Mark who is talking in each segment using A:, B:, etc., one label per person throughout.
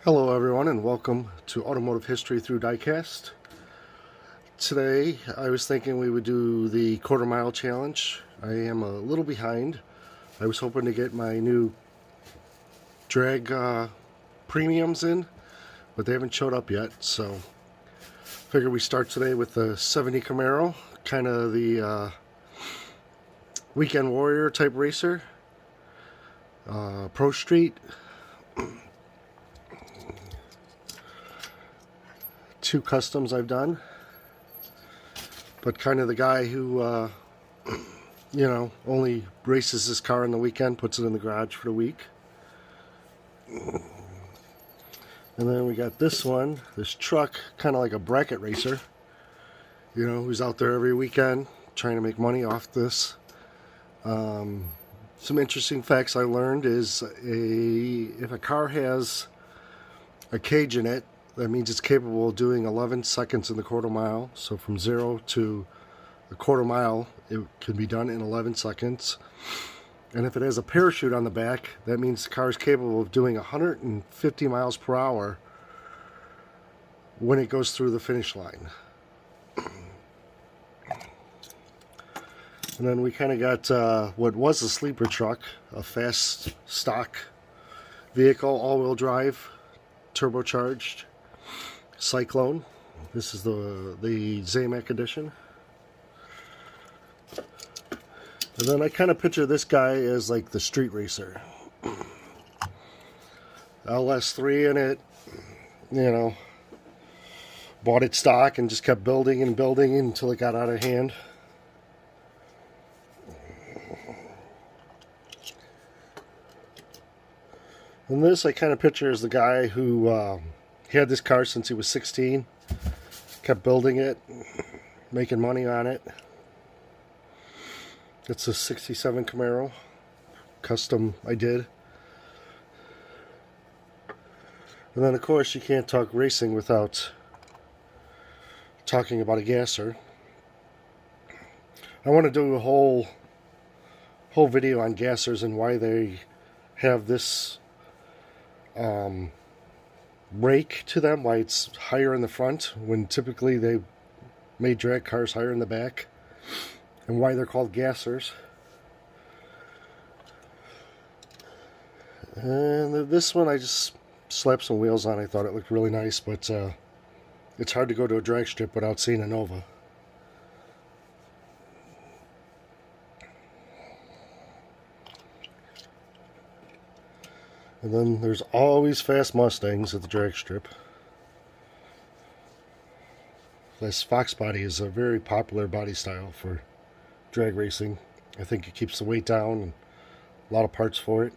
A: Hello everyone and welcome to Automotive History through Diecast. Today I was thinking we would do the quarter mile challenge. I am a little behind. I was hoping to get my new drag premiums in, but they haven't showed up yet, so figure we start today with the 70 Camaro, kind of the weekend warrior type racer, Pro Street. Two customs I've done, but kind of the guy who only races his car on the weekend, puts it in the garage for the week. And then we got this one, this truck, kind of like a bracket racer, who's out there every weekend trying to make money off this. Some interesting facts I learned is if a car has a cage in it, that means it's capable of doing 11 seconds in the quarter mile. So from 0 to a quarter mile, it can be done in 11 seconds. And if it has a parachute on the back, that means the car is capable of doing 150 miles per hour when it goes through the finish line. And then we kind of got what was a sleeper truck, a fast stock vehicle, all-wheel drive, turbocharged Cyclone. This is the Zamac edition. And then I kind of picture this guy as like the street racer. LS3 in it, bought it stock and just kept building and building until it got out of hand. And this I kind of picture as the guy who he had this car since he was 16, kept building it, making money on it. It's a 67 Camaro, custom I did. And then of course you can't talk racing without talking about a gasser. I want to do a whole video on gassers and why they have this rake to them, why it's higher in the front when typically they made drag cars higher in the back, and why they're called gassers. And this one I just slapped some wheels on. I thought it looked really nice, but it's hard to go to a drag strip without seeing a Nova. And then there's always fast Mustangs at the drag strip. This Fox body is a very popular body style for drag racing. I think it keeps the weight down and a lot of parts for it.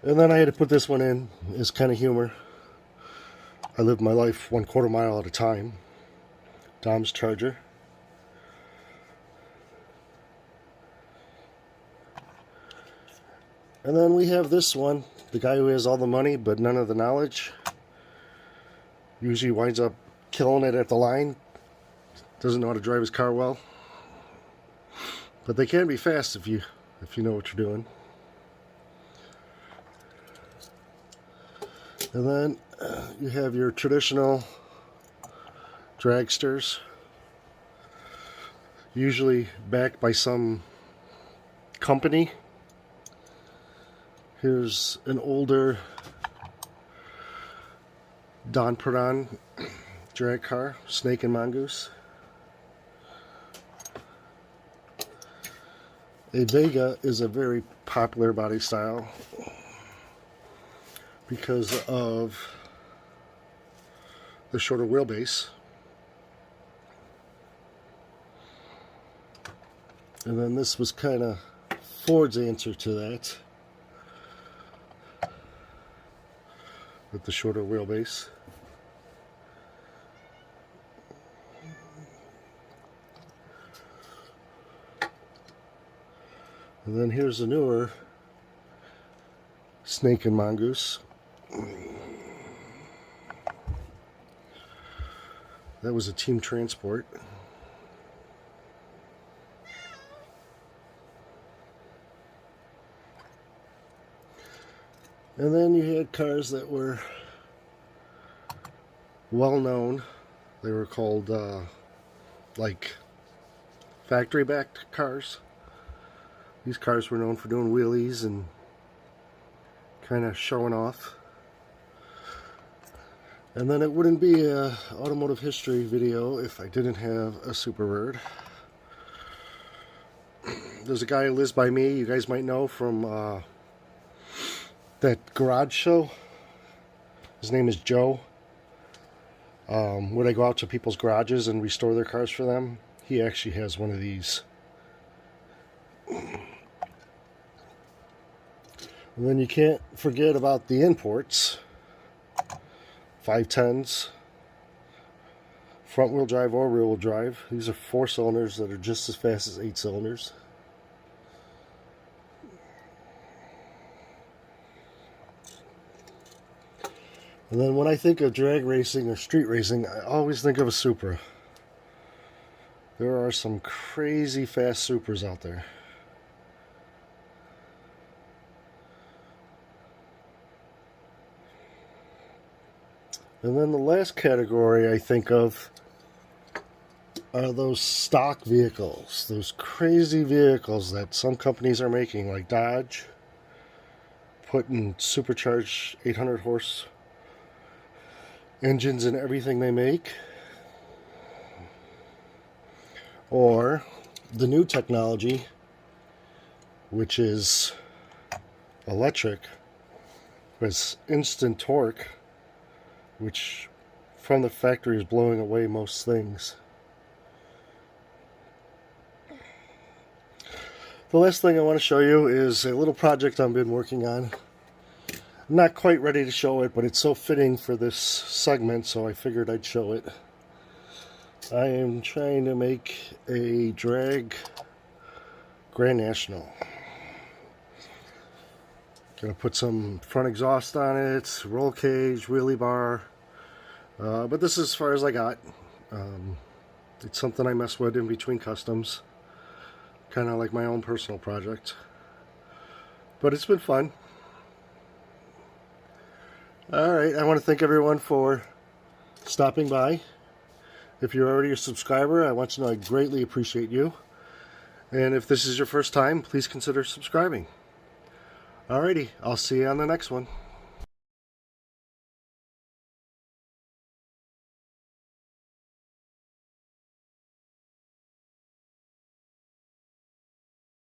A: And then I had to put this one in as kind of humor. I live my life 1/4 mile at a time. Dom's Charger. And then we have this one, the guy who has all the money but none of the knowledge. Usually winds up killing it at the line. Doesn't know how to drive his car well. But they can be fast if you know what you're doing. And then you have your traditional dragsters, usually backed by some company. Here's an older Don Perron drag car, Snake and Mongoose. A Vega is a very popular body style because of the shorter wheelbase. And then this was kind of Ford's answer to that, with the shorter wheelbase. And then here's a newer Snake and Mongoose. That was a Team Transport. And then you had cars that were well known. They were called like factory backed cars. These cars were known for doing wheelies and kind of showing off. And then it wouldn't be a automotive history video if I didn't have a Superbird. There's a guy who lives by me, you guys might know from that garage show. His name is Joe. Where they go out to people's garages and restore their cars for them. He actually has one of these. And then you can't forget about the imports. 510s. Front wheel drive or rear wheel drive. These are 4 cylinders that are just as fast as 8 cylinders. And then when I think of drag racing or street racing, I always think of a Supra. There are some crazy fast Supras out there. And then the last category I think of are those stock vehicles. Those crazy vehicles that some companies are making, like Dodge, putting supercharged 800 horse engines in everything they make. Or the new technology, which is electric, with instant torque, which from the factory is blowing away most things. The last thing I want to show you is a little project I've been working on. I'm not quite ready to show it, but it's so fitting for this segment, so I figured I'd show it. I am trying to make a drag Grand National. Gonna put some front exhaust on it, roll cage, wheelie bar, but this is as far as I got. It's something I mess with in between customs, kind of like my own personal project, but it's been fun. Alright, I want to thank everyone for stopping by. If you're already a subscriber, I want you to know I greatly appreciate you. And if this is your first time, please consider subscribing. Alrighty, I'll see you on the next one.